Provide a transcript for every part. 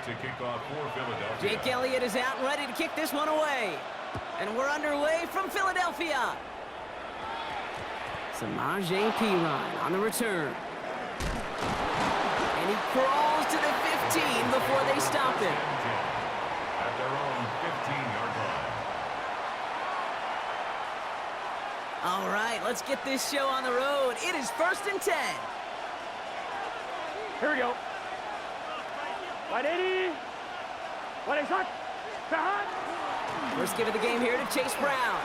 to kick off for Philadelphia. Jake Elliott is out and ready to kick this one away. And we're underway from Philadelphia. Samaje Perine on the return. And he crawls to the 15 before they stop him. At their own 15-yard line. All right, let's get this show on the road. It is 1st and 10. Here we go. 180. 180. First give of the game here to Chase Brown.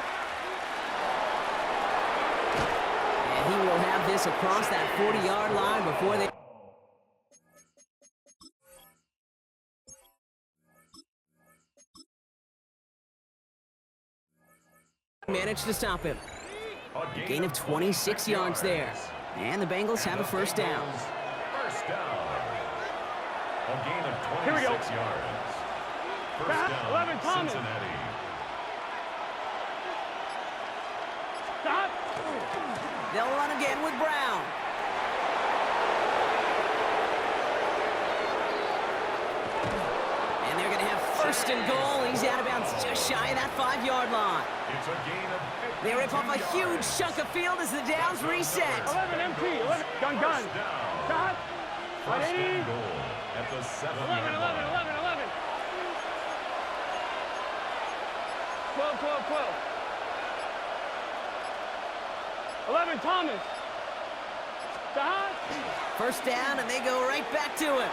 And he will have this across that 40-yard line before they... managed to stop him. Gain of 26 yards there. And the Bengals have a first down. First down. A gain of 26 yards. First down, 11, Thomas. Cincinnati. Stop. They'll run again with Brown. And they're going to have first and goal. He's out of bounds just shy of that 5-yard line. It's a gain of 52 They rip off a huge yards. chunk of field as the downs reset. 11 MT. 11. Gun. First down. Stop. First 180. and goal at the 7-yard 11. line. 12. 11, Thomas. Stop. First down, and they go right back to him.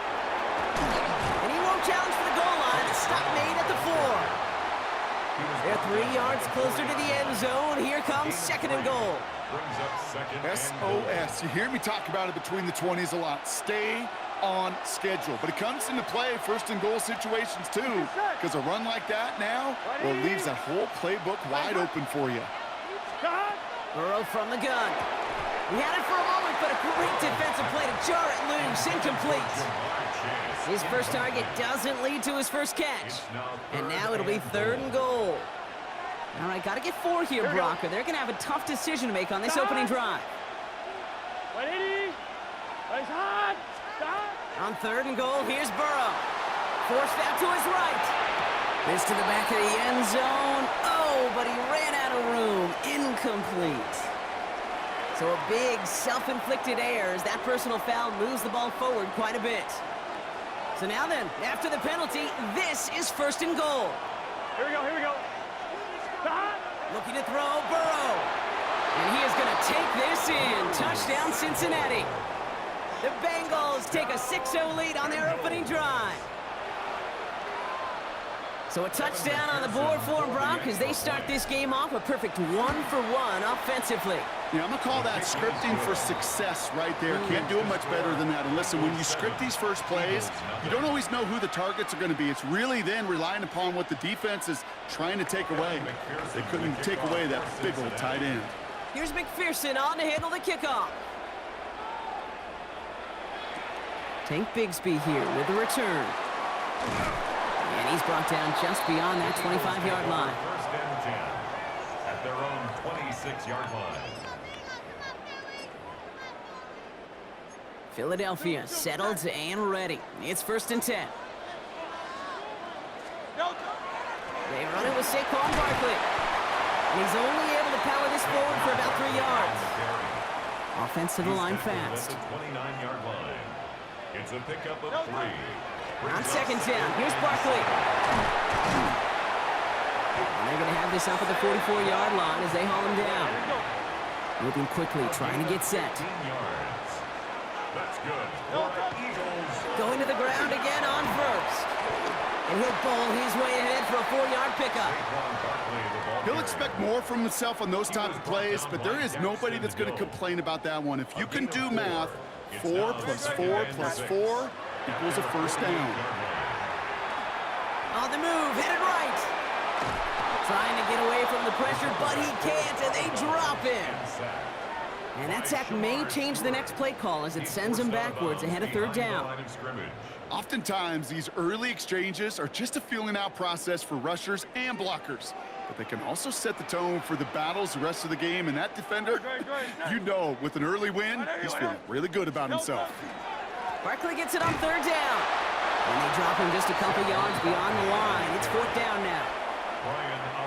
And he won't challenge for the goal line. The stop made at the 4. They're 3 yards closer to the end zone. Here comes 2nd and goal. Brings up second and SOS. You hear me talk about it between the 20s a lot. Stay on schedule. But it comes into play 1st and goal situations too. Because a run like that now, well, leaves that whole playbook wide open for you. Stop. Burrow from the gun. He had it for a moment, but a great defensive play to jar it loose. Incomplete. His first target doesn't lead to his first catch. And now it'll be 3rd and goal. All right, got to get 4 here, Brock, or they're going to have a tough decision to make on this opening drive. 180. Nice hot. Stop. On 3rd and goal, here's Burrow. Forced out to his right. This to the back of the end zone. Oh, but he ran out of room. Incomplete. So a big self-inflicted error as that personal foul moves the ball forward quite a bit. So now then, after the penalty, this is 1st and goal. Here we go. Stop. Looking to throw, Burrow. And he is going to take this in. Touchdown, Cincinnati. The Bengals take a 6-0 lead on their opening drive. So a touchdown on the board for them, Brock, as they start this game off a perfect 1-for-1 offensively. Yeah, I'm going to call that scripting for success right there. Can't do it much better than that. And listen, when you script these first plays, you don't always know who the targets are going to be. It's really then relying upon what the defense is trying to take away. They couldn't take away that big old tight end. Here's McPherson on to handle the kickoff. Tank Bigsby here with the return. And he's brought down just beyond that 25-yard line. 1st and 10 at their own 26-yard line. Philadelphia settled and ready. It's 1st and 10. They run it with Saquon Barkley. And he's only able to power this forward for about 3 yards. Offensive line fast. 29-yard line. It's a pickup of 3. On 2nd down, here's Barkley. And they're going to have this up at the 44-yard line as they haul him down. Moving quickly, trying to get set. 15 yards. That's good. Eagles. Going to the ground again on 1st. And he'll bowl his way ahead for a 4-yard pickup. He'll expect more from himself on those types of plays, but there is nobody that's going to complain about that one. If you can do math, 4 plus 4 plus 4 equals a first down. On the move, headed right. Trying to get away from the pressure, but he can't, and they drop him. And that sack may change the next play call as it sends him backwards ahead of 3rd down. Oftentimes, these early exchanges are just a feeling out process for rushers and blockers. But they can also set the tone for the battles the rest of the game. And that defender, you know, with an early win, he's feeling really good about himself. Barkley gets it on 3rd down. And they drop him just a couple yards beyond the line. It's 4th down now.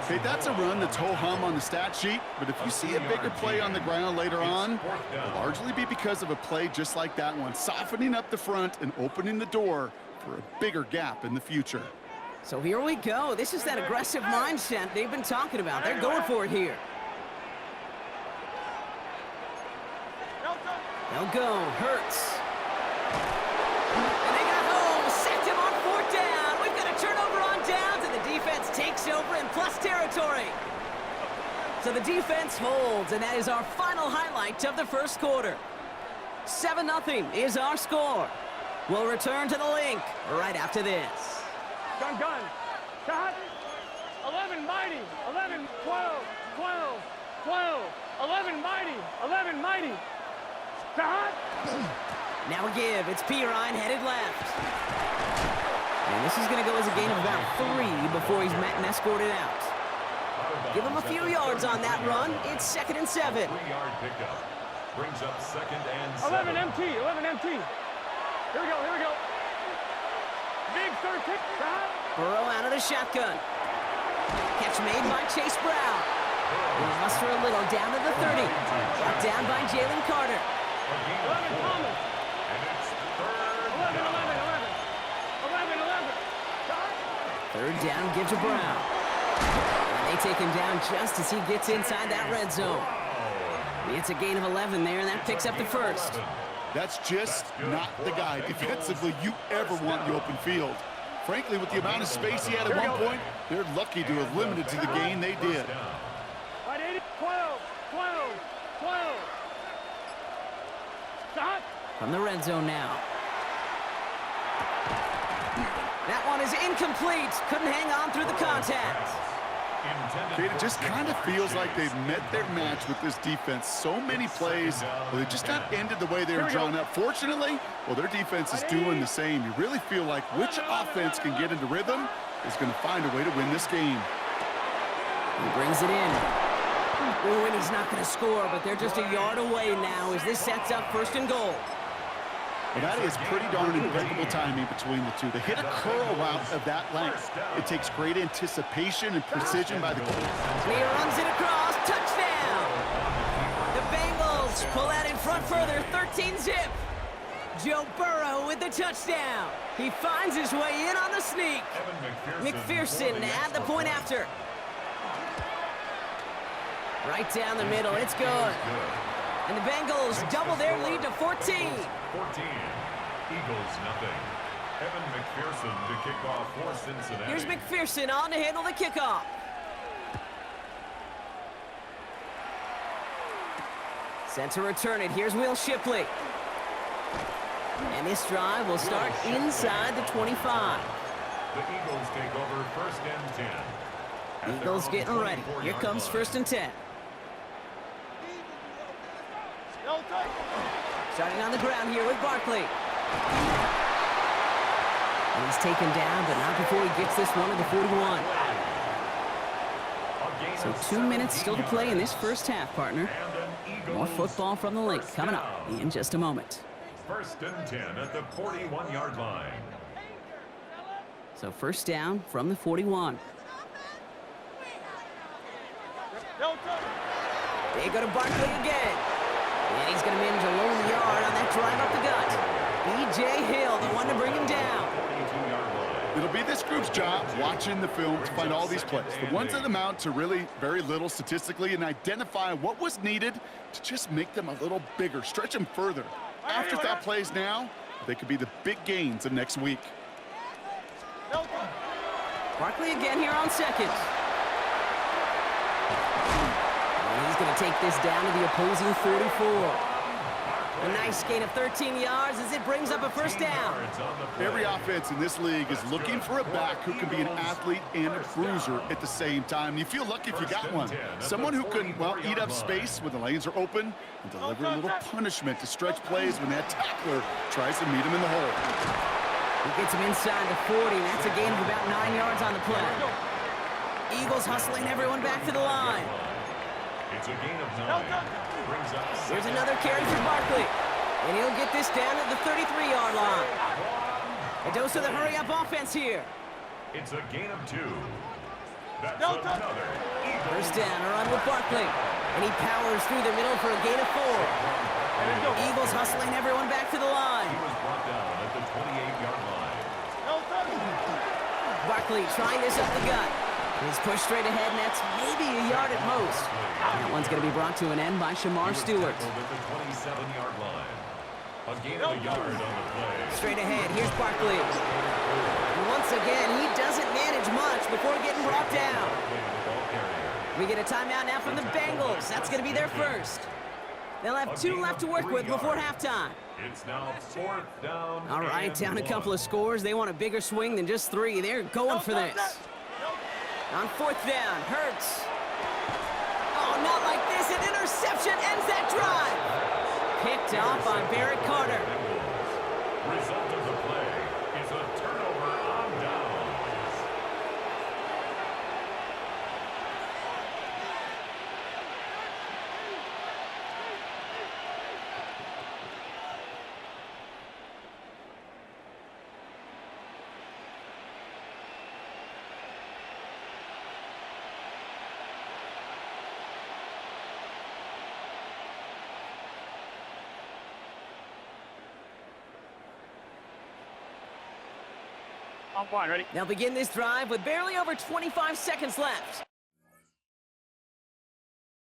Okay, that's a run that's ho-hum on the stat sheet, but if you see a bigger play on the ground later on, it'll largely be because of a play just like that one, softening up the front and opening the door for a bigger gap in the future. So here we go. This is that aggressive mindset they've been talking about. They're going for it here. They'll go. Hurts. And they got home. Sacked him on 4th down. We've got a turnover on downs, and the defense takes over in plus territory. So the defense holds, and that is our final highlight of the first quarter. 7-0 is our score. We'll return to the link right after this. Gun. Shot. 11 mighty. 11, 12, 12, 12. 11 mighty. 11 mighty. Shot. Now a give. It's Pirine headed left. And this is going to go as a gain of about 3 before he's met and escorted out. Give him a few yards on that run. It's 2nd and 7. 3-yard pickup. Brings up 2nd and 7. 11 MT. 11 MT. Here we go. Big third kick. Shot. Burrow out of the shotgun. Catch made by Chase Brown. He'll muster a little down to the 30. Brought down by Jalen Carter. 11 Thomas. And it's 3rd 11, down. 11. Shot. 3rd down, give to Brown. And they take him down just as he gets inside that red zone. It's a gain of 11 there, and that picks up the 1st. That's just not the guy defensively you ever want in the open field. Frankly, with the amount of space he had at one point, they're lucky to have limited to the gain they did. Right, 80. 12. Shot. From the red zone now. That one is incomplete. Couldn't hang on through the contact. It just kind of feels like they've met their match with this defense. So many plays, well, they just not ended the way they were drawn up. Fortunately, well, their defense is doing the same. You really feel like which offense can get into rhythm is going to find a way to win this game. He brings it in. Ooh, and he's not going to score, but they're just a yard away now as this sets up 1st and goal. Well, that is pretty darn impeccable timing between the two. To hit a curl route of that length, it takes great anticipation and precision by the And he runs it across. Touchdown! The Bengals pull out in front further, 13-zip. Joe Burrow with the touchdown. He finds his way in on the sneak. McPherson at the point after. Right down the middle. It's good. And the Bengals double their lead to 14. 14. Eagles nothing. Evan McPherson to kick off for Cincinnati. Here's McPherson on to handle the kickoff. Set to return it. Here's Will Shipley. And this drive will start inside the 25. The Eagles take over 1st and 10. Eagles getting ready. Here comes 1st and 10. Starting on the ground here with Barkley. And he's taken down, but not before he gets this one at the 41. So 2 minutes still to play in this first half, partner. More football from the link coming up in just a moment. 1st and 10 at the 41-yard line. So 1st down from the 41. They go to Barkley again. And he's going to manage a lone yard on that drive up the gut. B.J. Hill, the one to bring him down. It'll be this group's job watching the film to find all these plays. The ones that amount to really very little statistically and identify what was needed to just make them a little bigger, stretch them further. Afterthought plays now, they could be the big gains of next week. Barkley again here on 2nd. And he's going to take this down to the opposing 44. A nice gain of 13 yards as it brings up a 1st down. Every offense in this league is looking for a back who can be an athlete and a bruiser at the same time. You feel lucky if you got one. Someone who can, well, eat up space when the lanes are open and deliver a little punishment to stretch plays when that tackler tries to meet him in the hole. He gets him inside the 40. That's a gain of about 9 yards on the play. Eagles hustling everyone back to the line. It's a gain of 9. Brings up Here's another carry for Barkley. And he'll get this down at the 33-yard line. A dose of the hurry-up offense here. It's a gain of 2. That's another Eagle. First down, a run with Barkley. And he powers through the middle for a gain of 4. Eagles hustling everyone back to the line. He was brought down at the 28-yard line. Barkley trying this up the gut. He's pushed straight ahead, and that's maybe a yard at most. That one's going to be brought to an end by Shamar Stewart. At the 27-yard line. A gain of a yard on the play. Straight ahead, here's Barkley. And once again, he doesn't manage much before getting brought down. We get a timeout now from the Bengals. That's going to be their first. They'll have 2 left to work with before halftime. It's now 4th down. All right, down a couple of scores. They want a bigger swing than just 3. They're going for this. On 4th down, Hurts. Oh, not like this. An interception ends that drive. Picked off by Barrett Carter. Result of the play is a turnover on downs. I'm fine, ready? They'll begin this drive with barely over 25 seconds left.